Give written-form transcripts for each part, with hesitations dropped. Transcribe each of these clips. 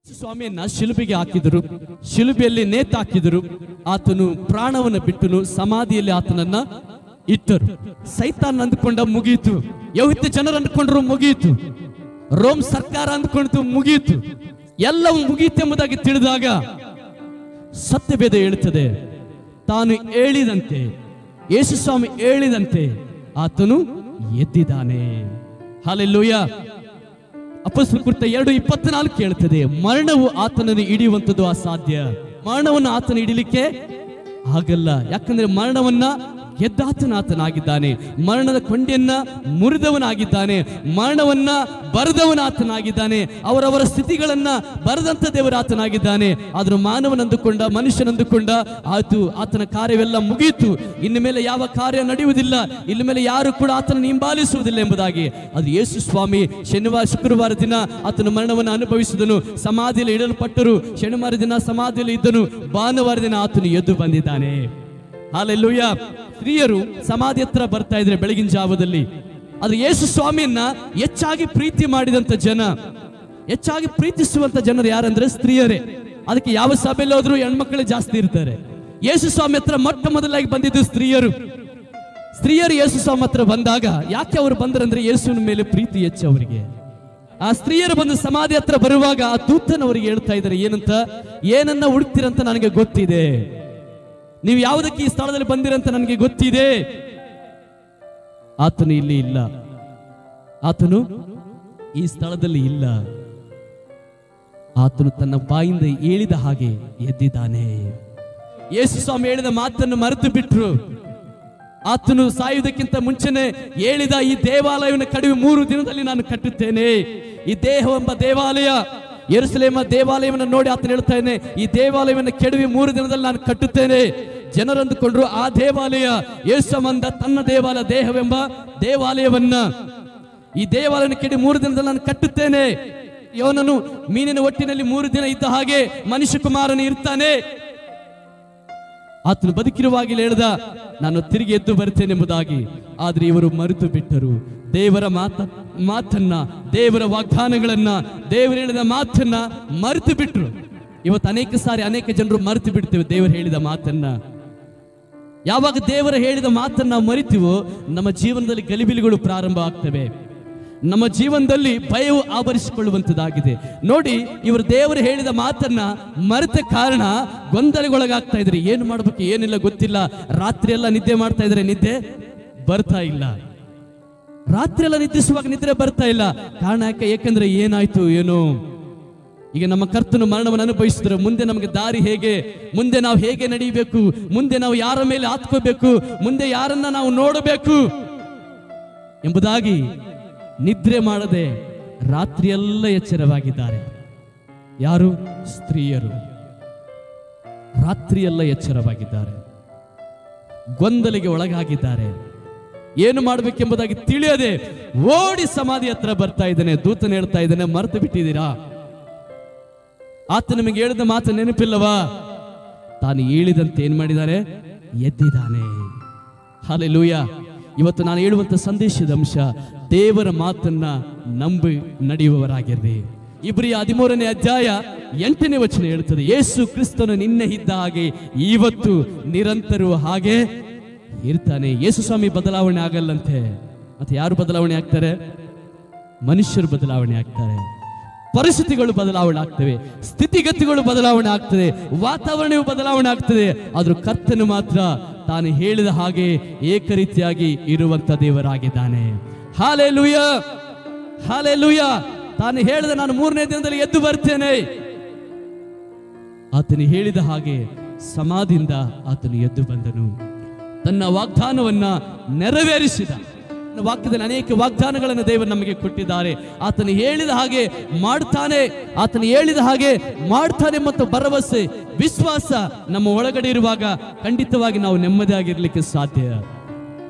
ಸ್ವಾಮಿಯನ್ನ ಶಿಲುಬೆಗೆ ಹಾಕಿದರು, ಶಿಲುಬೆಯಲ್ಲಿ ನೇತಾಕಿದರು. ಆತನು ಪ್ರಾಣವನ್ನು ಬಿಟ್ಟನು, ಸಮಾಧಿಯಲ್ಲಿ ಆತನನ್ನ ಇಟ್ಟರು. ಸೈತಾನ್ ಅಂದುಕೊಂಡ ಮುಗಿಯಿತು, ಯಹೂದ್ಯ ಜನರು ಅಂದುಕೊಂಡ್ರು ಮುಗಿಯಿತು, ರೋಮ್ ಸರ್ಕಾರ ಅಂದುಕೊಂಡು ಮುಗಿಯಿತು, ಎಲ್ಲವೂ ಮುಗಿಯಿತೆಂಬುದಾಗಿ ತಿಳಿದಾಗ ಸತ್ಯವೇದ ಹೇಳುತ್ತದೆ, ತಾನು ಹೇಳಿದಂತೆ, ಯೇಸು ಸ್ವಾಮಿ ಹೇಳಿದಂತೆ ಆತನು ಎದ್ದಿದ್ದಾನೆ. ಹಲ್ಲೆಲೂಯಾ. ಅಪೊಸ್ತಲರ ಕೃತ್ಯ 2:24 ಹೇಳ್ತದೆ, ಮರಣವು ಆತನನ್ನು ಹಿಡಿಯುವಂಥದ್ದು ಅಸಾಧ್ಯ. ಮರಣವನ್ನು ಆತನ ಹಿಡಿಲಿಕ್ಕೆ ಆಗಲ್ಲ, ಯಾಕಂದ್ರೆ ಮರಣವನ್ನ ಗೆದ್ದಾತನಾತನಾಗಿದ್ದಾನೆ, ಮರಣದ ಕೊಂಡಿಯನ್ನ ಮುರಿದವನಾಗಿದ್ದಾನೆ, ಮರಣವನ್ನ ಬರೆದವನಾತನಾಗಿದ್ದಾನೆ, ಅವರವರ ಸ್ಥಿತಿಗಳನ್ನ ಬರೆದಂತ ದೇವರಾತನಾಗಿದ್ದಾನೆ. ಆದ್ರೂ ಮಾನವನಂದುಕೊಂಡ, ಮನುಷ್ಯನಂದುಕೊಂಡ ಆಯ್ತು, ಆತನ ಕಾರ್ಯವೆಲ್ಲ ಮುಗಿಯಿತು, ಇನ್ನು ಮೇಲೆ ಯಾವ ಕಾರ್ಯ ನಡೆಯುವುದಿಲ್ಲ, ಇನ್ನು ಮೇಲೆ ಯಾರು ಕೂಡ ಆತನ ಹಿಂಬಾಲಿಸುವುದಿಲ್ಲ ಎಂಬುದಾಗಿ. ಅದು ಯೇಸು ಸ್ವಾಮಿ ಶನಿವಾರ ಶುಕ್ರವಾರ ದಿನ ಆತನು ಮರಣವನ್ನು ಅನುಭವಿಸಿದನು, ಸಮಾಧಿಯಲ್ಲಿ ಇಡಲ್ಪಟ್ಟರು, ಶನಿವಾರ ದಿನ ಸಮಾಧಿಯಲ್ಲಿ ಇದ್ದನು, ಭಾನುವಾರ ದಿನ ಆತನು ಎದ್ದು ಬಂದಿದ್ದಾನೆ. ಹಲ್ಲೆಲೂಯಾ. ಸ್ತ್ರೀಯರು ಸಮಾಧಿ ಹತ್ರ ಬರ್ತಾ ಇದ್ರೆ ಬೆಳಗಿನ ಜಾವದಲ್ಲಿ, ಅದು ಯೇಸು ಸ್ವಾಮಿಯನ್ನ ಹೆಚ್ಚಾಗಿ ಪ್ರೀತಿ ಮಾಡಿದಂತ ಜನ, ಹೆಚ್ಚಾಗಿ ಪ್ರೀತಿಸುವಂತ ಜನರು ಯಾರಂದ್ರೆ ಸ್ತ್ರೀಯರೇ. ಅದಕ್ಕೆ ಯಾವ ಸಭೆಯಲ್ಲಿ ಹೋದ್ರು ಹೆಣ್ಮಕ್ಳೇ ಜಾಸ್ತಿ ಇರ್ತಾರೆ. ಯೇಸು ಸ್ವಾಮಿ ಹತ್ರ ಮೊಟ್ಟ ಮೊದಲಾಗಿ ಬಂದಿದ್ದು ಸ್ತ್ರೀಯರು. ಸ್ತ್ರೀಯರು ಯೇಸು ಸ್ವಾಮಿ ಹತ್ರ ಬಂದಾಗ ಯಾಕೆ ಅವರು ಬಂದ್ರಂದ್ರೆ ಯೇಸುವಿನ ಮೇಲೆ ಪ್ರೀತಿ ಹೆಚ್ಚು ಅವರಿಗೆ. ಆ ಸ್ತ್ರೀಯರು ಬಂದು ಸಮಾಧಿ ಹತ್ರ ಬರುವಾಗ ಆ ದೂತನವರಿಗೆ ಹೇಳ್ತಾ ಇದ್ದಾರೆ, ಏನಂತ, ಏನನ್ನ ಹುಡುಕ್ತಿರಂತ ನನಗೆ ಗೊತ್ತಿದೆ, ನೀವು ಯಾವುದಕ್ಕೆ ಈ ಸ್ಥಳದಲ್ಲಿ ಬಂದಿರಂತ ನನಗೆ ಗೊತ್ತಿದೆ. ಆತನು ಇಲ್ಲಿ ಇಲ್ಲ, ಆತನು ಈ ಸ್ಥಳದಲ್ಲಿ ಇಲ್ಲ, ಆತನು ತನ್ನ ಬಾಯಿಂದ ಹೇಳಿದ ಹಾಗೆ ಎದ್ದಿದ್ದಾನೆ. ಯೇಸು ಸ್ವಾಮಿ ಹೇಳಿದ ಮಾತನ್ನು ಮರೆತು ಬಿಟ್ರು. ಆತನು ಸಾಯುವುದಕ್ಕಿಂತ ಮುಂಚೆನೆ ಹೇಳಿದ, ಈ ದೇವಾಲಯವನ್ನು ಕಡಿಮೆ 3 ದಿನದಲ್ಲಿ ನಾನು ಕಟ್ಟುತ್ತೇನೆ. ಈ ದೇಹವೆಂಬ ದೇವಾಲಯ, ಯೆರೂಸಲೇಮ ದೇವಾಲಯವನ್ನು ನೋಡಿ ಆತನು ಹೇಳ್ತಾ ಇದ್ದಾನೆ, ಈ ದೇವಾಲಯವನ್ನು ಕೆಡವಿ 3 ದಿನದಲ್ಲಿ ನಾನು ಕಟ್ಟುತ್ತೇನೆ. ಜನರಂದುಕೊಂಡ್ರು ಆ ದೇವಾಲಯ ಯೇಸು ಸಂಬಂಧ ತನ್ನ ದೇವಾಲಯ, ದೇಹವೆಂಬ ದೇವಾಲಯವನ್ನ, ಈ ದೇವಾಲಯವನ್ನು ಕೆಡವಿ 3 ದಿನದಲ್ಲಿ ನಾನು ಕಟ್ಟುತ್ತೇನೆ. ಯೋನನು ಮೀನಿನ ಹೊಟ್ಟಿನಲ್ಲಿ 3 ದಿನ ಇದ್ದ ಹಾಗೆ ಮನುಷ್ಯ ಕುಮಾರನು ಇರ್ತಾನೆ. ಆತನು ಬದುಕಿರುವಾಗಲೇ ಹೇಳ್ದ, ನಾನು ತಿರುಗಿ ಎದ್ದು ಬರ್ತೇನೆ ಎಂಬುದಾಗಿ. ಆದ್ರೆ ಇವರು ಮರೆತು ಬಿಟ್ಟರು ದೇವರ ಮಾತನ್ನ, ದೇವರ ವಾಗ್ದಾನಗಳನ್ನ, ದೇವರು ಹೇಳಿದ ಮಾತನ್ನ ಮರೆತು ಬಿಟ್ರು. ಇವತ್ತು ಅನೇಕ ಸಾರಿ ಅನೇಕ ಜನರು ಮರೆತು ಬಿಡ್ತೇವೆ ದೇವರು ಹೇಳಿದ ಮಾತನ್ನ. ಯಾವಾಗ ದೇವರ ಹೇಳಿದ ಮಾತನ್ನ ನಾವು ಮರಿತೀವೋ ನಮ್ಮ ಜೀವನದಲ್ಲಿ ಗಲಿಬಿಲಿಗಳು ಪ್ರಾರಂಭ ಆಗ್ತವೆ, ನಮ್ಮ ಜೀವನದಲ್ಲಿ ಭಯವು ಆವರಿಸಿಕೊಳ್ಳುವಂಥದ್ದಾಗಿದೆ. ನೋಡಿ, ಇವರು ದೇವರು ಹೇಳಿದ ಮಾತನ್ನ ಮರೆತ ಕಾರಣ ಗೊಂದಲಗೊಳಗಾಗ್ತಾ ಇದ್ರಿ. ಏನು ಮಾಡ್ಬೇಕು ಏನಿಲ್ಲ ಗೊತ್ತಿಲ್ಲ. ರಾತ್ರಿ ಎಲ್ಲ ನಿದ್ದೆ ಮಾಡ್ತಾ ಇದ್ರೆ ನಿದ್ದೆ ಬರ್ತಾ ಇಲ್ಲ, ರಾತ್ರಿ ಎಲ್ಲ ನಿದ್ರಿಸುವಾಗ ನಿದ್ರೆ ಬರ್ತಾ ಇಲ್ಲ. ಕಾರಣ ಯಾಕೆ? ಏಕೆಂದ್ರೆ ಏನಾಯ್ತು ಏನೋ. ಈಗ ನಮ್ಮ ಕರ್ತನು ಮರಣವನ್ನು ಅನುಭವಿಸಿದ್ರು, ಮುಂದೆ ನಮಗೆ ದಾರಿ ಹೇಗೆ, ಮುಂದೆ ನಾವು ಹೇಗೆ ನಡೆಯಬೇಕು, ಮುಂದೆ ನಾವು ಯಾರ ಮೇಲೆ ಆತ್ಕೋಬೇಕು, ಮುಂದೆ ಯಾರನ್ನ ನಾವು ನೋಡಬೇಕು ಎಂಬುದಾಗಿ ನಿದ್ರೆ ಮಾಡದೆ ರಾತ್ರಿಯೆಲ್ಲ ಎಚ್ಚರವಾಗಿದ್ದಾರೆ. ಯಾರು? ಸ್ತ್ರೀಯರು ರಾತ್ರಿಯೆಲ್ಲ ಎಚ್ಚರವಾಗಿದ್ದಾರೆ, ಗೊಂದಲಿಗೆ ಒಳಗಾಗಿದ್ದಾರೆ. ಏನು ಮಾಡಬೇಕೆಂಬುದಾಗಿ ತಿಳಿಯದೆ ಓಡಿ ಸಮಾಧಿ ಹತ್ರ ಬರ್ತಾ ಇದ್ದಾನೆ. ದೂತನ ಹೇಳ್ತಾ ಇದ್ದಾನೆ, ಮರೆತು ಬಿಟ್ಟಿದ್ದೀರಾ? ಆತ ನಿಮಗೆ ಹೇಳಿದ ಮಾತು ನೆನಪಿಲ್ಲವಾ? ತಾನು ಹೇಳಿದಂತೆ ಏನ್ ಮಾಡಿದ್ದಾನೆ? ಎದ್ದಿದ್ದಾನೆ. ಹಲ್ಲೆಲೂಯಾ. ಇವತ್ತು ನಾನು ಹೇಳುವಂತ ಸಂದೇಶದ ಅಂಶ, ದೇವರ ಮಾತನ್ನ ನಂಬಿ ನಡೆಯುವವರಾಗಿರ್ರಿ. ಇಬ್ರಿಯ 13ನೇ ಅಧ್ಯಾಯ 8ನೇ ವಚನ ಹೇಳುತ್ತದೆ, ಯೇಸು ಕ್ರಿಸ್ತನು ನಿನ್ನೆ ಇದ್ದ ಹಾಗೆ ಇವತ್ತು ನಿರಂತರವೂ ಹಾಗೆ ಇರ್ತಾನೆ. ಯೇಸು ಸ್ವಾಮಿ ಬದಲಾವಣೆ ಆಗಲ್ಲಂತೆ. ಮತ್ತೆ ಯಾರು ಬದಲಾವಣೆ ಆಗ್ತಾರೆ? ಮನುಷ್ಯರು ಬದಲಾವಣೆ ಆಗ್ತಾರೆ, ಪರಿಸ್ಥಿತಿಗಳು ಬದಲಾವಣೆ ಆಗ್ತವೆ, ಸ್ಥಿತಿಗತಿಗಳು ಬದಲಾವಣೆ ಆಗ್ತದೆ, ವಾತಾವರಣವು ಬದಲಾವಣೆ ಆಗ್ತದೆ. ಆದ್ರೂ ಕರ್ತನು ಮಾತ್ರ ತಾನು ಹೇಳಿದ ಹಾಗೆ ಏಕರೀತಿಯಾಗಿ ಇರುವಂತ ದೇವರಾಗಿದ್ದಾನೆ. Hallelujah, hallelujah. ತಾನು ಹೇಳಿದ, ನಾನು 3ನೇ ದಿನದಲ್ಲಿ ಎದ್ದು ಬರ್ತೇನೆ. ಆತನು ಹೇಳಿದ ಹಾಗೆ ಸಮಾಧಿಯಿಂದ ಆತನು ಎದ್ದು ಬಂದನು, ತನ್ನ ವಾಗ್ದಾನವನ್ನ ನೆರವೇರಿಸಿದ. ವಾಕ್ಯದಲ್ಲಿ ಅನೇಕ ವಾಗ್ದಾನಗಳನ್ನು ದೇವರು ನಮಗೆ ಕೊಟ್ಟಿದ್ದಾರೆ. ಆತನು ಹೇಳಿದ ಹಾಗೆ ಮಾಡ್ತಾನೆ, ಆತನು ಹೇಳಿದ ಹಾಗೆ ಮಾಡ್ತಾನೆ ಮತ್ತು ಭರವಸೆ, ವಿಶ್ವಾಸ ನಮ್ಮ ಒಳಗಡೆ ಇರುವಾಗ ಖಂಡಿತವಾಗಿ ನಾವು ನೆಮ್ಮದಿಯಾಗಿರ್ಲಿಕ್ಕೆ ಸಾಧ್ಯ.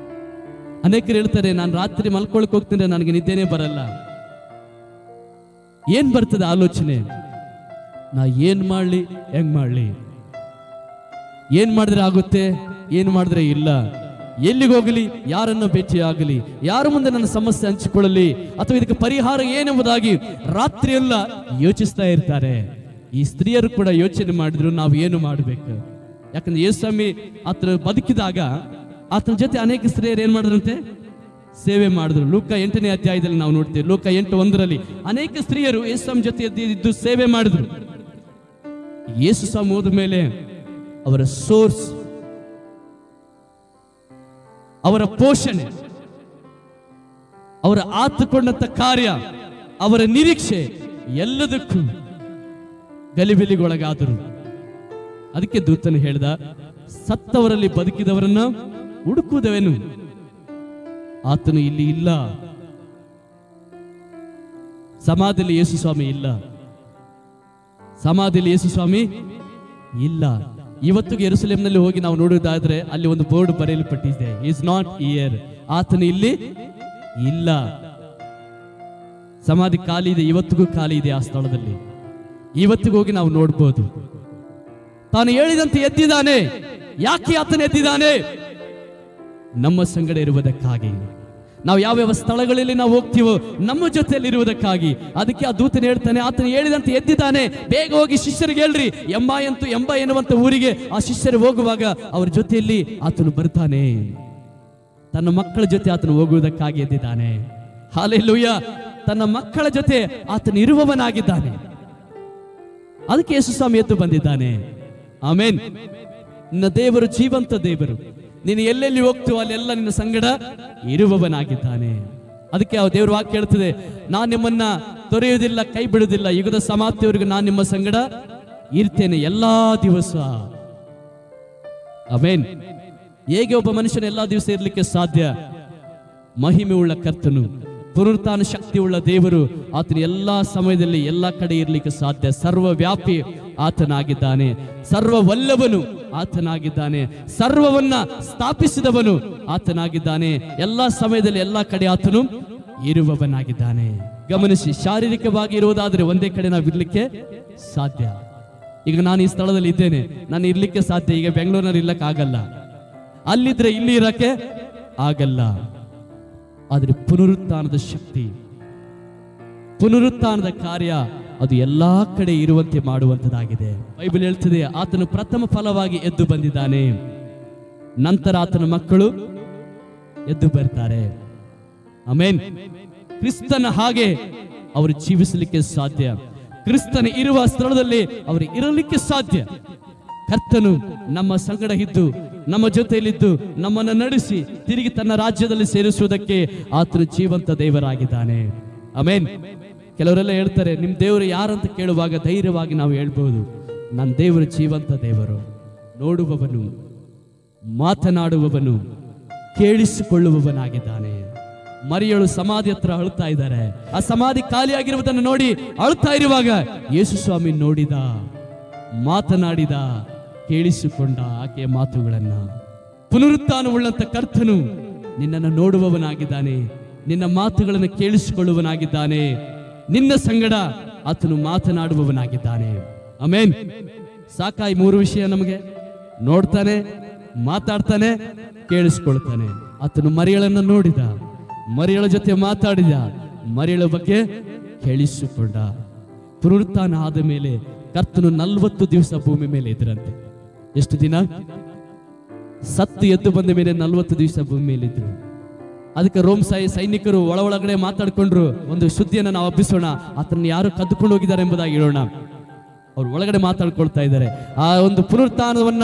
ಅನೇಕರು ಹೇಳ್ತಾರೆ, ನಾನು ರಾತ್ರಿ ಮಲ್ಕೊಳಕ್ ಹೋಗ್ತೀನಿ, ನನಗೆ ನಿದ್ದೆನೇ ಬರಲ್ಲ. ಏನ್ ಬರ್ತದೆ ಆಲೋಚನೆ? ನಾ ಏನ್ ಮಾಡ್ಲಿ, ಹೆಂಗ್ ಮಾಡ್ಲಿ, ಏನ್ ಮಾಡಿದ್ರೆ ಆಗುತ್ತೆ, ಏನ್ ಮಾಡಿದ್ರೆ ಇಲ್ಲ, ಎಲ್ಲಿಗೆ ಹೋಗಲಿ, ಯಾರನ್ನ ಭೇಟಿ ಆಗಲಿ, ಯಾರ ಮುಂದೆ ನನ್ನ ಸಮಸ್ಯೆ ಹಂಚಿಕೊಳ್ಳಲಿ, ಅಥವಾ ಇದಕ್ಕೆ ಪರಿಹಾರ ಏನೆಂಬುದಾಗಿ ರಾತ್ರಿಯೆಲ್ಲ ಯೋಚಿಸ್ತಾ ಇರ್ತಾರೆ. ಈ ಸ್ತ್ರೀಯರು ಕೂಡ ಯೋಚನೆ ಮಾಡಿದ್ರು, ನಾವು ಏನು ಮಾಡಬೇಕು. ಯಾಕಂದ್ರೆ ಯೇಸುಸ್ವಾಮಿ ಆತನ ಬದುಕಿದಾಗ ಆತನ ಜೊತೆ ಅನೇಕ ಸ್ತ್ರೀಯರು ಏನ್ ಮಾಡಿದ್ರಂತೆ, ಸೇವೆ ಮಾಡಿದ್ರು. ಲೂಕ 8ನೇ ಅಧ್ಯಾಯದಲ್ಲಿ ನಾವು ನೋಡ್ತೇವೆ. ಲೂಕ 8:1 ಅನೇಕ ಸ್ತ್ರೀಯರು ಯೇಸುಸ್ವಾಮಿ ಜೊತೆ ಇದ್ದು ಸೇವೆ ಮಾಡಿದ್ರು. ಯೇಸುಸ್ವಾಮಿ ಹೋದ ಮೇಲೆ ಅವರ ಸೋರ್ಸ್, ಅವರ ಪೋಷಣೆ, ಅವರ ಆತುಕೊಂಡಂತ ಕಾರ್ಯ, ಅವರ ನಿರೀಕ್ಷೆ ಎಲ್ಲದಕ್ಕೂ ಗಲಿಬಿಲಿಗೊಳಗಾದರು. ಅದಕ್ಕೆ ದೂತನು ಹೇಳ್ದ, ಸತ್ತವರಲ್ಲಿ ಬದುಕಿದವರನ್ನ ಹುಡುಕುವುದವೇನು, ಆತನು ಇಲ್ಲಿ ಇಲ್ಲ. ಸಮಾಧಿಯಲ್ಲಿ ಯೇಸುಸ್ವಾಮಿ ಇಲ್ಲ, ಸಮಾಧಿಯಲ್ಲಿ ಯೇಸುಸ್ವಾಮಿ ಇಲ್ಲ. ಇವತ್ತಿಗೆ ಯೆರೂಸಲೇಮಿನಲ್ಲಿ ಹೋಗಿ ನಾವು ನೋಡುವುದಾದ್ರೆ ಅಲ್ಲಿ ಒಂದು ಬೋರ್ಡ್ ಬರೆಯಲ್ಪಟ್ಟಿದೆ, ಈಸ್ ನಾಟ್ ಹಿಯರ್, ಆತನು ಇಲ್ಲಿ ಇಲ್ಲ. ಸಮಾಧಿ ಖಾಲಿ ಇದೆ, ಇವತ್ತಿಗೂ ಖಾಲಿ ಇದೆ ಆ ಸ್ಥಳದಲ್ಲಿ. ಇವತ್ತಿಗೂ ಹೋಗಿ ನಾವು ನೋಡ್ಬೋದು. ತಾನು ಹೇಳಿದಂತೆ ಎದ್ದಿದ್ದಾನೆ. ಯಾಕೆ ಆತನು ಎದ್ದಿದ್ದಾನೆ? ನಮ್ಮ ಸಂಗಡ ಇರುವುದಕ್ಕಾಗಿ. ನಾವು ಯಾವ್ಯಾವ ಸ್ಥಳಗಳಲ್ಲಿ ನಾವು ಹೋಗ್ತೀವೋ ನಮ್ಮ ಜೊತೆಯಲ್ಲಿ ಇರುವುದಕ್ಕಾಗಿ. ಅದಕ್ಕೆ ಆ ದೂತನು ಹೇಳ್ತಾನೆ, ಆತನು ಹೇಳಿದಂತೆ ಎದ್ದಿದ್ದಾನೆ, ಬೇಗ ಹೋಗಿ ಶಿಷ್ಯರಿಗೆ ಹೇಳ್ರಿ. ಎಂಬ ಎನ್ನುವಂತ ಊರಿಗೆ ಆ ಶಿಷ್ಯರು ಹೋಗುವಾಗ ಅವ್ರ ಜೊತೆಯಲ್ಲಿ ಆತನು ಬರ್ತಾನೆ. ತನ್ನ ಮಕ್ಕಳ ಜೊತೆ ಆತನು ಹೋಗುವುದಕ್ಕಾಗಿ ಎದ್ದಿದ್ದಾನೆ. ಹಲ್ಲೆಲೂಯಾ. ತನ್ನ ಮಕ್ಕಳ ಜೊತೆ ಆತನು ಇರುವವನಾಗಿದ್ದಾನೆ. ಅದಕ್ಕೆ ಯೇಸುಸ್ವಾಮಿ ಎದ್ದು ಬಂದಿದ್ದಾನೆ. ಆಮೆನ್. ನಿನ್ನ ದೇವರು ಜೀವಂತ ದೇವರು. ನೀನು ಎಲ್ಲೆಲ್ಲಿ ಹೋಗ್ತೀವೋ ಅಲ್ಲೆಲ್ಲ ನಿನ್ನ ಸಂಗಡ ಇರುವವನಾಗಿದ್ದಾನೆ. ಅದಕ್ಕೆ ಆ ದೇವರ ವಾಕ್ಯ ಹೇಳ್ತದೆ, ನಾನು ನಿಮ್ಮನ್ನ ತೊರೆಯುವುದಿಲ್ಲ, ಕೈ ಬಿಡುವುದಿಲ್ಲ, ಯುಗದ ಸಮಾಪ್ತಿಯವರೆಗೂ ನಾನು ನಿಮ್ಮ ಸಂಗಡ ಇರ್ತೇನೆ ಎಲ್ಲಾ ದಿವಸ. ಆಮೆನ್. ಹೇಗೆ ಒಬ್ಬ ಮನುಷ್ಯನ ಎಲ್ಲಾ ದಿವಸ ಇರಲಿಕ್ಕೆ ಸಾಧ್ಯ? ಮಹಿಮೆ ಉಳ್ಳ ಕರ್ತನು, ಪುನರುತ್ಥಾನ ಶಕ್ತಿ ಉಳ್ಳ ದೇವರು, ಆತನ ಎಲ್ಲಾ ಸಮಯದಲ್ಲಿ ಎಲ್ಲಾ ಕಡೆ ಇರಲಿಕ್ಕೆ ಸಾಧ್ಯ. ಸರ್ವವ್ಯಾಪಿ ಆತನಾಗಿದ್ದಾನೆ, ಸರ್ವವಲ್ಲವನು ಆತನಾಗಿದ್ದಾನೆ, ಸರ್ವವನ್ನ ಸ್ಥಾಪಿಸಿದವನು ಆತನಾಗಿದ್ದಾನೆ. ಎಲ್ಲಾ ಸಮಯದಲ್ಲಿ ಎಲ್ಲಾ ಕಡೆ ಆತನು ಇರುವವನಾಗಿದ್ದಾನೆ. ಗಮನಿಸಿ, ಶಾರೀರಿಕವಾಗಿ ಇರುವುದಾದ್ರೆ ಒಂದೇ ಕಡೆ ನಾವು ಇರ್ಲಿಕ್ಕೆ ಸಾಧ್ಯ. ಈಗ ನಾನು ಈ ಸ್ಥಳದಲ್ಲಿ ಇದ್ದೇನೆ, ನಾನು ಇರ್ಲಿಕ್ಕೆ ಸಾಧ್ಯ. ಈಗ ಬೆಂಗಳೂರಿನಲ್ಲಿ ಇರ್ಲಕ್ಕೆ ಆಗಲ್ಲ, ಅಲ್ಲಿದ್ರೆ ಇಲ್ಲಿ ಇರಕ್ಕೆ ಆಗಲ್ಲ. ಆದ್ರೆ ಪುನರುತ್ಥಾನದ ಶಕ್ತಿ, ಪುನರುತ್ಥಾನದ ಕಾರ್ಯ ಅದು ಎಲ್ಲಾ ಕಡೆ ಇರುವಂತೆ ಮಾಡುವಂತದಾಗಿದೆ. ಬೈಬಲ್ ಹೇಳ್ತದೆ, ಆತನು ಪ್ರಥಮ ಫಲವಾಗಿ ಎದ್ದು ಬಂದಿದ್ದಾನೆ, ನಂತರ ಆತನ ಮಕ್ಕಳು ಎದ್ದು ಬರ್ತಾರೆ. ಆಮೆನ್. ಕ್ರಿಸ್ತನ ಹಾಗೆ ಅವರು ಜೀವಿಸಲಿಕ್ಕೆ ಸಾಧ್ಯ. ಕ್ರಿಸ್ತನ ಇರುವ ಸ್ಥಳದಲ್ಲಿ ಅವರು ಇರಲಿಕ್ಕೆ ಸಾಧ್ಯ. ಕರ್ತನು ನಮ್ಮ ಸಂಗಡ ಇದ್ದು, ನಮ್ಮ ಜೊತೆಯಲ್ಲಿದ್ದು, ನಮ್ಮನ್ನು ನಡೆಸಿ ತಿರುಗಿ ತನ್ನ ರಾಜ್ಯದಲ್ಲಿ ಸೇರಿಸುವುದಕ್ಕೆ ಆತನು ಜೀವಂತ ದೇವರಾಗಿದ್ದಾನೆ. ಆಮೆನ್. ಕೆಲವರೆಲ್ಲ ಹೇಳ್ತಾರೆ, ನಿಮ್ ದೇವರು ಯಾರಂತ ಕೇಳುವಾಗ ಧೈರ್ಯವಾಗಿ ನಾವು ಹೇಳ್ಬಹುದು, ನನ್ನ ದೇವರು ಜೀವಂತ ದೇವರು, ನೋಡುವವನು, ಮಾತನಾಡುವವನು, ಕೇಳಿಸಿಕೊಳ್ಳುವವನಾಗಿದ್ದಾನೆ. ಮರಿಯಳು ಸಮಾಧಿ ಹತ್ರ ಅಳ್ತಾ ಇದ್ದಾರೆ. ಆ ಸಮಾಧಿ ಖಾಲಿಯಾಗಿರುವುದನ್ನು ನೋಡಿ ಅಳ್ತಾ ಇರುವಾಗ ಯೇಸುಸ್ವಾಮಿ ನೋಡಿದ, ಮಾತನಾಡಿದ, ಕೇಳಿಸಿಕೊಂಡ ಆಕೆಯ ಮಾತುಗಳನ್ನ. ಪುನರುತ್ಥಾನವುಳ್ಳಂತ ಕರ್ತನು ನಿನ್ನನ್ನು ನೋಡುವವನಾಗಿದ್ದಾನೆ, ನಿನ್ನ ಮಾತುಗಳನ್ನು ಕೇಳಿಸಿಕೊಳ್ಳುವವನಾಗಿದ್ದಾನೆ, ನಿನ್ನ ಸಂಗಡ ಆತನು ಮಾತನಾಡುವವನಾಗಿದ್ದಾನೆ. ಆಮೆನ್. ಸಾಕಾಯಿ 3 ವಿಷಯ ನಮಗೆ. ನೋಡ್ತಾನೆ, ಮಾತಾಡ್ತಾನೆ, ಕೇಳಿಸ್ಕೊಳ್ತಾನೆ. ಆತನು ಮರಿಯಳನ್ನು ನೋಡಿದ, ಮರಿಯಳ ಜೊತೆ ಮಾತಾಡಿದ, ಮರಿಯಳ ಬಗ್ಗೆ ಕೇಳಿಸಿಕೊಂಡ. ಪುನರುತ್ಥಾನ ಆದ ಮೇಲೆ ಕರ್ತನು 40 ದಿವಸ ಭೂಮಿ ಮೇಲೆ ಇದ್ರಂತೆ. ಎಷ್ಟು ದಿನ? ಸತ್ತು ಎದ್ದು ಬಂದ ಮೇಲೆ 40 ದಿವಸ ಭೂಮಿ ಮೇಲೆ ಇದ್ರು. ಅದಕ್ಕೆ ರೋಮ್ ಸೈನಿಕರು ಒಳಗಡೆ ಮಾತಾಡ್ಕೊಂಡ್ರು, ಒಂದು ಸುದ್ದಿಯನ್ನು ನಾವು ಹಬ್ಬಿಸೋಣ, ಆತನ ಯಾರು ಕದ್ದುಕೊಂಡು ಹೋಗಿದ್ದಾರೆ ಎಂಬುದಾಗಿ ಹೇಳೋಣ. ಅವ್ರು ಒಳಗಡೆ ಮಾತಾಡ್ಕೊಳ್ತಾ ಇದ್ದಾರೆ. ಆ ಒಂದು ಪುನರುತ್ಥಾನವನ್ನ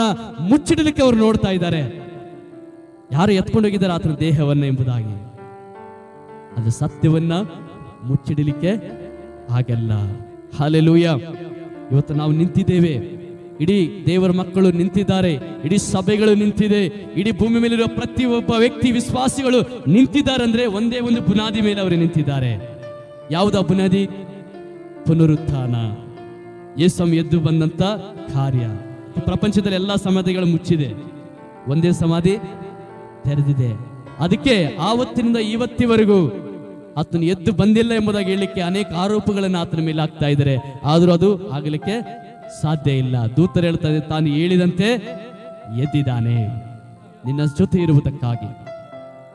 ಮುಚ್ಚಿಡಲಿಕ್ಕೆ ಅವರು ನೋಡ್ತಾ ಇದ್ದಾರೆ, ಯಾರು ಎತ್ಕೊಂಡು ಹೋಗಿದ್ದಾರೆ ಆತನ ದೇಹವನ್ನ ಎಂಬುದಾಗಿ. ಅದು ಸತ್ಯವನ್ನ ಮುಚ್ಚಿಡಲಿಕ್ಕೆ ಆಗಲ್ಲ. ಹಲ್ಲೆಲೂಯಾ. ಇವತ್ತು ನಾವು ನಿಂತಿದ್ದೇವೆ, ಇಡೀ ದೇವರ ಮಕ್ಕಳು ನಿಂತಿದ್ದಾರೆ, ಇಡೀ ಸಭೆಗಳು ನಿಂತಿದೆ, ಇಡೀ ಭೂಮಿ ಮೇಲಿರುವ ಪ್ರತಿಯೊಬ್ಬ ವ್ಯಕ್ತಿ ವಿಶ್ವಾಸಿಗಳು ನಿಂತಿದ್ದಾರೆ ಅಂದ್ರೆ ಒಂದೇ ಒಂದು ಬುನಾದಿ ಮೇಲೆ ಅವರು ನಿಂತಿದ್ದಾರೆ. ಯಾವುದ ಬುನಾದಿ? ಪುನರುತ್ಥಾನ, ಯೇಸು ಎದ್ದು ಬಂದಂತ ಕಾರ್ಯ. ಪ್ರಪಂಚದಲ್ಲಿ ಎಲ್ಲಾ ಸಮಾಧಿಗಳು ಮುಚ್ಚಿದೆ, ಒಂದೇ ಸಮಾಧಿ ತೆರೆದಿದೆ. ಅದಕ್ಕೆ ಆವತ್ತಿನಿಂದ ಇವತ್ತಿವರೆಗೂ ಆತನು ಎದ್ದು ಬಂದಿಲ್ಲ ಎಂಬುದಾಗಿ ಹೇಳಲಿಕ್ಕೆ ಅನೇಕ ಆರೋಪಗಳನ್ನು ಆತನ ಮೇಲೆ ಹಾಕ್ತಾ ಇದ್ದಾರೆ. ಆದರೂ ಅದು ಆಗಲಿಕ್ಕೆ ಸಾಧ್ಯ ಇಲ್ಲ. ದೂತರು ಹೇಳ್ತಾರೆ, ತಾನು ಹೇಳಿದಂತೆ ಎದ್ದಿದ್ದಾನೆ, ನಿನ್ನ ಜೊತೆ ಇರುವುದಕ್ಕಾಗಿ,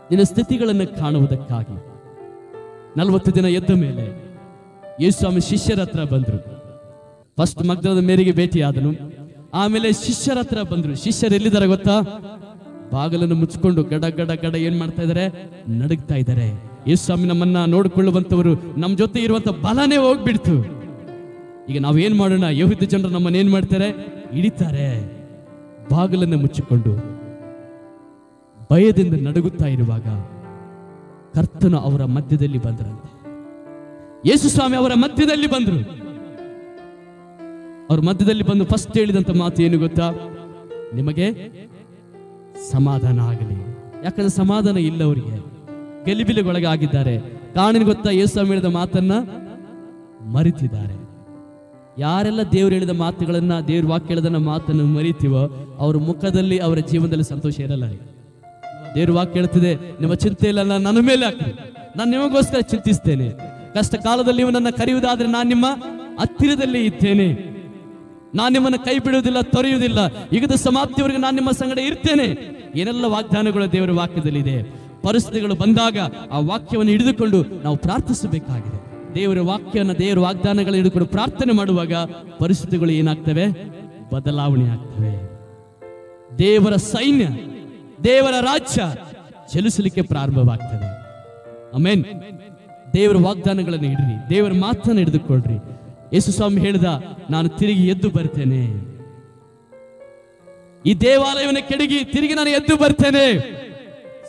ನಿನ್ನ ಸ್ಥಿತಿಗಳನ್ನು ಕಾಣುವುದಕ್ಕಾಗಿ. 40 ದಿನ ಎದ್ದ ಮೇಲೆ ಯೇಸುಸ್ವಾಮಿ ಶಿಷ್ಯರ ಹತ್ರ ಬಂದ್ರು. ಫಸ್ಟ್ ಮಗ್ದಲದ ಮೇರೆಗೆ ಭೇಟಿಯಾದನು. ಆಮೇಲೆ ಶಿಷ್ಯರ ಹತ್ರ ಬಂದ್ರು. ಶಿಷ್ಯರು ಎಲ್ಲಿದ್ದಾರೆ ಗೊತ್ತಾ? ಬಾಗಿಲನ್ನು ಮುಚ್ಚಿಕೊಂಡು ಗಡ ಗಡ ಗಡ ಏನ್ ಮಾಡ್ತಾ ಇದ್ದಾರೆ? ನಡುಗ್ತಾ ಇದ್ದಾರೆ. ಯೇಸು ಸ್ವಾಮಿ ನಮ್ಮನ್ನ ನೋಡಿಕೊಳ್ಳುವಂತವರು, ನಮ್ಮ ಜೊತೆ ಇರುವಂತ ಬಲನೇ ಹೋಗ್ಬಿಡ್ತು. ಈಗ ನಾವೇನ್ ಮಾಡೋಣ? ಯಹೂದ ಜನರು ನಮ್ಮನ್ನ ಏನ್ ಮಾಡ್ತಾರೆ? ಹಿಡಿತಾರೆ. ಬಾಗಿಲನ್ನು ಮುಚ್ಚಿಕೊಂಡು ಭಯದಿಂದ ನಡುಗುತ್ತಾ ಇರುವಾಗ ಕರ್ತನು ಅವರ ಮಧ್ಯದಲ್ಲಿ ಬಂದ್ರಂತೆ. ಯೇಸು ಸ್ವಾಮಿ ಅವರ ಮಧ್ಯದಲ್ಲಿ ಬಂದ್ರು. ಅವ್ರ ಮಧ್ಯದಲ್ಲಿ ಬಂದು ಫಸ್ಟ್ ಹೇಳಿದಂತ ಮಾತು ಏನು ಗೊತ್ತಾ? ನಿಮಗೆ ಸಮಾಧಾನ ಆಗಲಿ. ಯಾಕಂದ್ರೆ ಸಮಾಧಾನ ಇಲ್ಲ ಅವರಿಗೆ, ಗಲಿಬಿಲಿಗೊಳಗಾಗಿದ್ದಾರೆ. ಕಾರಣ ಗೊತ್ತಾ? ಯೇಸು ಸ್ವಾಮಿ ಹೇಳಿದ ಮಾತನ್ನ ಮರಿತಿದ್ದಾರೆ. ಯಾರೆಲ್ಲ ದೇವ್ರು ಹೇಳಿದ ಮಾತುಗಳನ್ನ, ದೇವ್ರ ವಾಕ್ಯ ಹೇಳಿದ ಮಾತನ್ನು ಮರಿತೀವೋ ಅವ್ರ ಮುಖದಲ್ಲಿ, ಅವರ ಜೀವನದಲ್ಲಿ ಸಂತೋಷ ಇರಲ್ಲ. ದೇವ್ರ ವಾಕ್ಯ ಹೇಳ್ತಿದೆ, ನಿಮ್ಮ ಚಿಂತೆ ಇಲ್ಲ ನನ್ನ ಮೇಲೆ ಹಾಕಿ, ನಾನು ನಿಮಗೋಸ್ಕರ ಚಿಂತಿಸ್ತೇನೆ. ಕಷ್ಟ ಕಾಲದಲ್ಲಿ ನೀವು ನನ್ನ ಕರೆಯುವುದಾದ್ರೆ ನಾನು ನಿಮ್ಮ ಹತ್ತಿರದಲ್ಲಿ ಇದ್ದೇನೆ. ನಾನು ನಿಮ್ಮನ್ನು ಕೈ ಬಿಡುವುದಿಲ್ಲ, ತೊರೆಯುವುದಿಲ್ಲ. ಯುಗದ ಸಮಾಪ್ತಿಯವರೆಗೆ ನಾನು ನಿಮ್ಮ ಸಂಗಡ ಇರ್ತೇನೆ. ಏನೆಲ್ಲ ವಾಗ್ದಾನಗಳು ದೇವರ ವಾಕ್ಯದಲ್ಲಿ ಇದೆ. ಪರಿಸ್ಥಿತಿಗಳು ಬಂದಾಗ ಆ ವಾಕ್ಯವನ್ನು ಹಿಡಿದುಕೊಂಡು ನಾವು ಪ್ರಾರ್ಥಿಸಬೇಕಾಗಿದೆ. ದೇವರ ವಾಕ್ಯವನ್ನು, ದೇವರ ವಾಗ್ದಾನಗಳನ್ನು ಹಿಡಿದುಕೊಂಡು ಪ್ರಾರ್ಥನೆ ಮಾಡುವಾಗ ಪರಿಸ್ಥಿತಿಗಳು ಏನಾಗ್ತವೆ? ಬದಲಾವಣೆ ಆಗ್ತವೆ. ದೇವರ ಸೈನ್ಯ, ದೇವರ ರಾಜ್ಯ ಚಲಿಸಲಿಕ್ಕೆ ಪ್ರಾರಂಭವಾಗ್ತದೆ. ಆಮೆನ್. ದೇವರ ವಾಗ್ದಾನಗಳನ್ನು ಹಿಡ್ರಿ, ದೇವರ ಮಾತನ್ನು ಹಿಡಿದುಕೊಳ್ಳ್ರಿ. ಯೇಸು ಸ್ವಾಮಿ ಹೇಳಿದ, ನಾನು ತಿರುಗಿ ಎದ್ದು ಬರ್ತೇನೆ. ಈ ದೇವಾಲಯವನ್ನು ಕೆಡಗಿ ತಿರುಗಿ ನಾನು ಎದ್ದು ಬರ್ತೇನೆ.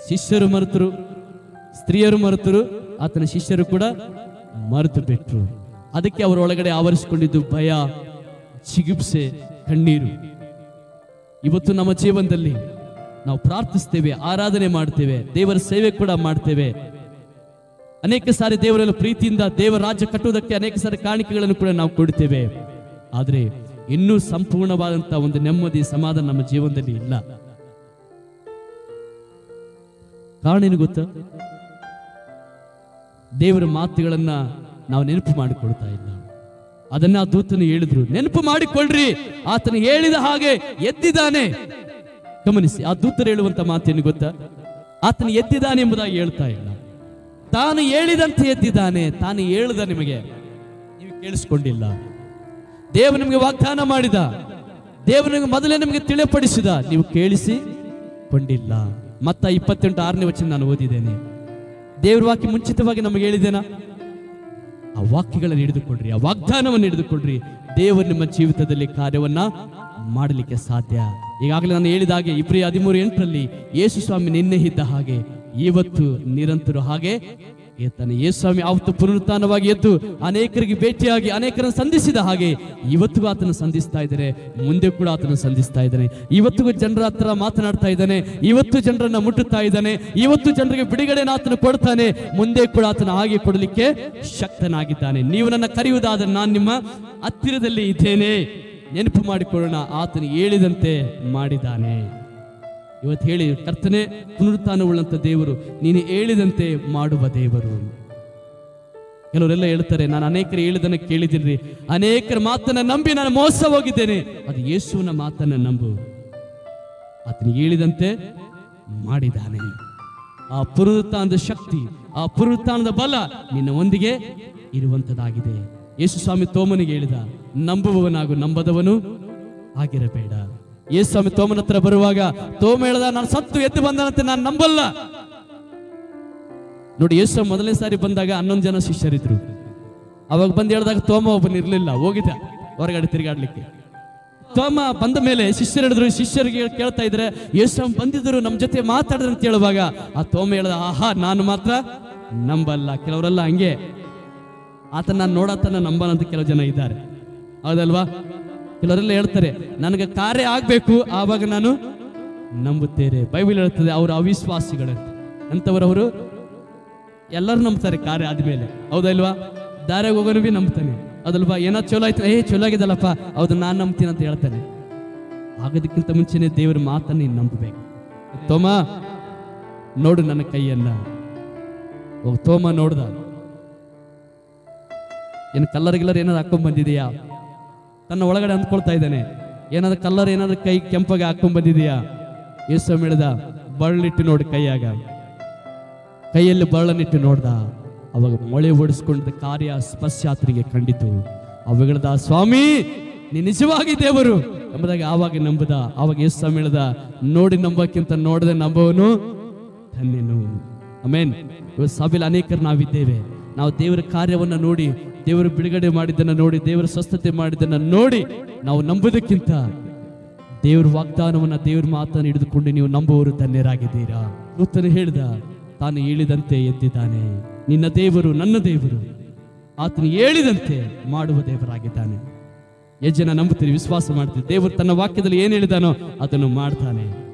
ಶಿಷ್ಯರು ಮರೆತರು, ಸ್ತ್ರೀಯರು ಮರೆತರು, ಆತನ ಶಿಷ್ಯರು ಕೂಡ ಮರೆತು ಬಿಟ್ರು. ಅದಕ್ಕೆ ಅವರ ಒಳಗಡೆ ಆವರಿಸಿಕೊಂಡಿದ್ದು ಭಯ, ಚಿಗುಪ್ಸೆ, ಕಣ್ಣೀರು. ಇವತ್ತು ನಮ್ಮ ಜೀವನದಲ್ಲಿ ನಾವು ಪ್ರಾರ್ಥಿಸ್ತೇವೆ, ಆರಾಧನೆ ಮಾಡ್ತೇವೆ, ದೇವರ ಸೇವೆ ಕೂಡ ಮಾಡ್ತೇವೆ. ಅನೇಕ ಸಾರಿ ದೇವರೆಲ್ಲ ಪ್ರೀತಿಯಿಂದ ದೇವರ ರಾಜ್ಯ ಕಟ್ಟುವುದಕ್ಕೆ ಅನೇಕ ಸಾರಿ ಕಾಣಿಕೆಗಳನ್ನು ಕೂಡ ನಾವು ಕೊಡ್ತೇವೆ. ಆದರೆ ಇನ್ನೂ ಸಂಪೂರ್ಣವಾದಂತಹ ಒಂದು ನೆಮ್ಮದಿ, ಸಮಾಧಾನ ನಮ್ಮ ಜೀವನದಲ್ಲಿ ಇಲ್ಲ. ಕಾರಣ ಏನು ಗೊತ್ತಾ? ದೇವರ ಮಾತುಗಳನ್ನ ನಾವು ನೆನಪು ಮಾಡಿಕೊಳ್ತಾ ಇಲ್ಲ. ಅದನ್ನ ಆ ದೂತನು ಹೇಳಿದ್ರು, ನೆನಪು ಮಾಡಿಕೊಳ್ಳ್ರಿ, ಆತನು ಹೇಳಿದ ಹಾಗೆ ಎದ್ದಿದ್ದಾನೆ. ಗಮನಿಸಿ, ಆ ದೂತರು ಹೇಳುವಂತ ಮಾತೇನು ಗೊತ್ತಾ? ಆತನು ಎದ್ದಿದ್ದಾನೆ ಎಂಬುದಾಗಿ ಹೇಳ್ತಾ ಇಲ್ಲ, ತಾನು ಹೇಳಿದಂತೆ ಎದ್ದಿದ್ದಾನೆ. ತಾನು ಹೇಳಿದ ನಿಮಗೆ ನೀವು ಕೇಳಿಸ್ಕೊಂಡಿಲ್ಲ. ದೇವರು ನಿಮಗೆ ವಾಗ್ದಾನ ಮಾಡಿದ, ದೇವರು ನಿಮಗೆ ಮೊದಲೇ ನಿಮಗೆ ತಿಳಿಪಡಿಸಿದ, ನೀವು ಕೇಳಿಸಿಕೊಂಡಿಲ್ಲ. ಮತ್ತ 28:6 ನಾನು ಓದಿದ್ದೇನೆ. ದೇವ್ರ ವಾಕ್ಯ ಮುಂಚಿತವಾಗಿ ನಮಗೆ ಹೇಳಿದ್ದೇನಾ? ಆ ವಾಕ್ಯಗಳನ್ನು ಹಿಡಿದುಕೊಡ್ರಿ, ಆ ವಾಗ್ದಾನವನ್ನು ಹಿಡಿದುಕೊಡ್ರಿ. ದೇವರು ನಿಮ್ಮ ಜೀವಿತದಲ್ಲಿ ಕಾರ್ಯವನ್ನ ಮಾಡಲಿಕ್ಕೆ ಸಾಧ್ಯ. ಈಗಾಗಲೇ ನಾನು ಹೇಳಿದ ಹಾಗೆ ಇಬ್ರಿಯ 13:8 ಯೇಸು ಸ್ವಾಮಿ ನಿನ್ನೆ ಇದ್ದ ಹಾಗೆ ಇವತ್ತು ನಿರಂತರ ಹಾಗೆ ಇರ್ತಾನೆ. ಯೇಸು ಸ್ವಾಮಿ ಅವತ್ತು ಪುನರುತ್ಥಾನವಾಗಿ ಎದ್ದು ಅನೇಕರಿಗೆ ಭೇಟಿಯಾಗಿ ಅನೇಕರನ್ನು ಸಂಧಿಸಿದ ಹಾಗೆ ಇವತ್ತಿಗೂ ಆತನ ಸಂಧಿಸ್ತಾ ಇದ್ದಾನೆ. ಮುಂದೆ ಕೂಡ ಆತನ ಸಂಧಿಸ್ತಾ ಇದ್ದಾನೆ. ಇವತ್ತಿಗೂ ಜನರ ಹತ್ರ ಮಾತನಾಡ್ತಾ ಇದ್ದಾನೆ. ಇವತ್ತು ಜನರನ್ನ ಮುಟ್ಟುತ್ತಾ ಇದ್ದಾನೆ. ಇವತ್ತು ಜನರಿಗೆ ಬಿಡುಗಡೆನ ಆತನು ಕೊಡ್ತಾನೆ. ಮುಂದೆ ಕೂಡ ಆತನ ಹಾಗೆ ಕೊಡಲಿಕ್ಕೆ ಶಕ್ತನಾಗಿದ್ದಾನೆ. ನೀವು ನನ್ನ ಕರೆಯುವುದಾದರೆ ನಾನು ನಿಮ್ಮ ಹತ್ತಿರದಲ್ಲಿ ಇದ್ದೇನೆ. ನೆನಪು ಮಾಡಿಕೊಳ್ಳೋಣ, ಆತನು ಹೇಳಿದಂತೆ ಮಾಡಿದ್ದಾನೆ. ಇವತ್ತು ಹೇಳಿ, ಕರ್ತನೆ ಪುನರುತ್ಥಾನವುಳ್ಳಂತ ದೇವರು, ನೀನು ಹೇಳಿದಂತೆ ಮಾಡುವ ದೇವರು. ಕೆಲವರೆಲ್ಲ ಹೇಳ್ತಾರೆ, ನಾನು ಅನೇಕರು ಹೇಳಿದನ್ನು ಕೇಳಿದ್ದೀನಿ, ಅನೇಕರ ಮಾತನ್ನ ನಂಬಿ ನಾನು ಮೋಸ ಹೋಗಿದ್ದೇನೆ. ಅದು ಯೇಸುವಿನ ಮಾತನ್ನ ನಂಬು. ಆತನು ಹೇಳಿದಂತೆ ಮಾಡಿದ್ದಾನೆ. ಆ ಪುನರುತ್ಥಾನದ ಶಕ್ತಿ, ಆ ಪುನರುತ್ಥಾನದ ಬಲ ನಿನ್ನ ಒಂದಿಗೆ ಇರುವಂತದಾಗಿದೆ. ಯೇಸು ಸ್ವಾಮಿ ತೋಮನಿಗೆ ಹೇಳಿದ, ನಂಬುವವನಾಗು, ನಂಬದವನು ಆಗಿರಬೇಡ. ಯೇಸು ಸ್ವಾಮಿ ತೋಮನ ಹತ್ರ ಬರುವಾಗ ತೋಮ ಹೇಳ್ದ, ನಾನು ಸತ್ತು ಎದ್ದು ಬಂದನಂತೆ, ನಾನು ನಂಬಲ್ಲ. ನೋಡಿ, ಯೇಸು ಸ್ವಾಮಿ ಮೊದಲನೇ ಸಾರಿ ಬಂದಾಗ 11 ಜನ ಶಿಷ್ಯರಿದ್ರು. ಅವಾಗ ಬಂದು ಹೇಳಿದಾಗ ತೋಮ ಒಬ್ಬನಿರ್ಲಿಲ್ಲ, ಹೋಗಿದ್ದ ಹೊರಗಡೆ ತಿರುಗಾಡ್ಲಿಕ್ಕೆ. ತೋಮ ಬಂದ ಮೇಲೆ ಶಿಷ್ಯರು ಹೇಳಿದ್ರು, ಶಿಷ್ಯರಿಗೆ ಕೇಳ್ತಾ ಇದ್ರೆ ಯೇಸು ಸ್ವಾಮಿ ಬಂದಿದ್ರು, ನಮ್ಮ ಜೊತೆ ಮಾತಾಡಿದ್ರು ಅಂತ ಹೇಳುವಾಗ ಆ ತೋಮ ಹೇಳ್ದ, ಆಹಾ, ನಾನು ಮಾತ್ರ ನಂಬಲ್ಲ. ಕೆಲವರೆಲ್ಲ ಹಂಗೆ ಆತನ ನಾನು ನೋಡತನ ನಂಬನಂತ ಕೆಲವು ಜನ ಇದ್ದಾರೆ, ಹೌದಲ್ವಾ? ಕೆಲವರೆಲ್ಲ ಹೇಳ್ತಾರೆ, ನನಗೆ ಕಾರ್ಯ ಆಗ್ಬೇಕು, ಆವಾಗ ನಾನು ನಂಬುತ್ತೇನೆ. ಬೈಬಲ್ ಹೇಳ್ತದೆ ಅವರು ಅವಿಶ್ವಾಸಿಗಳಂತ. ಅಂತವರವರು ಎಲ್ಲರೂ ನಂಬ್ತಾರೆ ಕಾರ್ಯ ಆದ್ಮೇಲೆ, ಹೌದಲ್ವಾ? ದಾರ್ಯಾಗ ಹೋಗೋನು ಬಿ ನಂಬ್ತಾನೆ, ಅದಲ್ವಾ? ಏನೋ ಚಲೋ ಆಯ್ತು, ಚಲೋ ಆಗಿದಲ್ಲಪ್ಪ, ಹೌದು ನಾನು ನಂಬ್ತೀನಿ ಅಂತ ಹೇಳ್ತಾನೆ. ಆಗೋದಕ್ಕಿಂತ ಮುಂಚೆನೆ ದೇವರ ಮಾತನ್ನು ನೀನು ನಂಬಬೇಕು. ತೋಮ ನೋಡು ನನ್ನ ಕೈಯನ್ನ. ತೋಮ ನೋಡ್ದ, ಏನು ಕಲ್ಲರ್ ಏನಾದ್ರು ಹಾಕೊಂಡ್ ಬಂದಿದೆಯಾ? ತನ್ನ ಒಳಗಡೆ ಅಂದ್ಕೊಳ್ತಾ ಇದ್ದಾನೆ, ಏನಾದ್ರು ಕಲ್ಲರ್ ಏನಾದ್ರು ಕೈ ಕೆಂಪಾಗಿ ಹಾಕೊಂಡ್ ಬಂದಿದೆಯಾ? ಯೇಸು ಹೇಳಿದ, ಬಳ್ಳಿಟ್ಟು ನೋಡಿ ಕೈಯಾಗ. ಕೈಯಲ್ಲಿ ಬಳ್ಳನಿಟ್ಟು ನೋಡ್ದ. ಅವಾಗ ಮೊಳೆ ಓಡಿಸ್ಕೊಂಡ ಕಾರ್ಯ ಸ್ಪರ್ಶ ಆತನಿಗೆ ಕಂಡಿತು. ಅವುಗಳದ ಸ್ವಾಮಿ ನೀ ನಿಜವಾಗಿ ದೇವರು ಎಂಬುದಾಗಿ ಆವಾಗ ನಂಬುದ. ಆವಾಗ ಯೇಸು ಸ್ವಾಮಿ ಹೇಳ್ದ, ನೋಡಿ ನಂಬಕ್ಕಿಂತ ನೋಡದೆ ನಂಬುವನು ಧನ್ಯನು. ಆಮೆನ್. ಇವತ್ತು ಸಭೆಯಲ್ಲಿ ಅನೇಕರು ನಾವಿದ್ದೇವೆ. ನಾವು ದೇವರ ಕಾರ್ಯವನ್ನ ನೋಡಿ, ದೇವರು ಬಿಡುಗಡೆ ಮಾಡಿದ್ದನ್ನ ನೋಡಿ, ದೇವರ ಸ್ವಸ್ಥತೆ ಮಾಡಿದ್ದನ್ನ ನೋಡಿ ನಾವು ನಂಬುವುದಕ್ಕಿಂತ ದೇವರ ವಾಗ್ದಾನವನ್ನ, ದೇವರ ಮಾತನ್ನು ಹಿಡಿದುಕೊಂಡು ನೀವು ನಂಬುವವರು ಧನ್ಯರಾಗಿದ್ದೀರಾ. ಆತನು ಹೇಳಿದ, ತಾನು ಹೇಳಿದಂತೆ ಎದ್ದಿದ್ದಾನೆ. ನಿನ್ನ ದೇವರು ನನ್ನ ದೇವರು, ಆತನು ಹೇಳಿದಂತೆ ಮಾಡುವ ದೇವರಾಗಿದ್ದಾನೆ. ಎಷ್ಟು ಜನ ನಂಬುತ್ತೀರಿ, ವಿಶ್ವಾಸ ಮಾಡ್ತೀರಿ? ದೇವರು ತನ್ನ ವಾಕ್ಯದಲ್ಲಿ ಏನು ಹೇಳಿದಾನೋ ಅದನ್ನು ಮಾಡ್ತಾನೆ.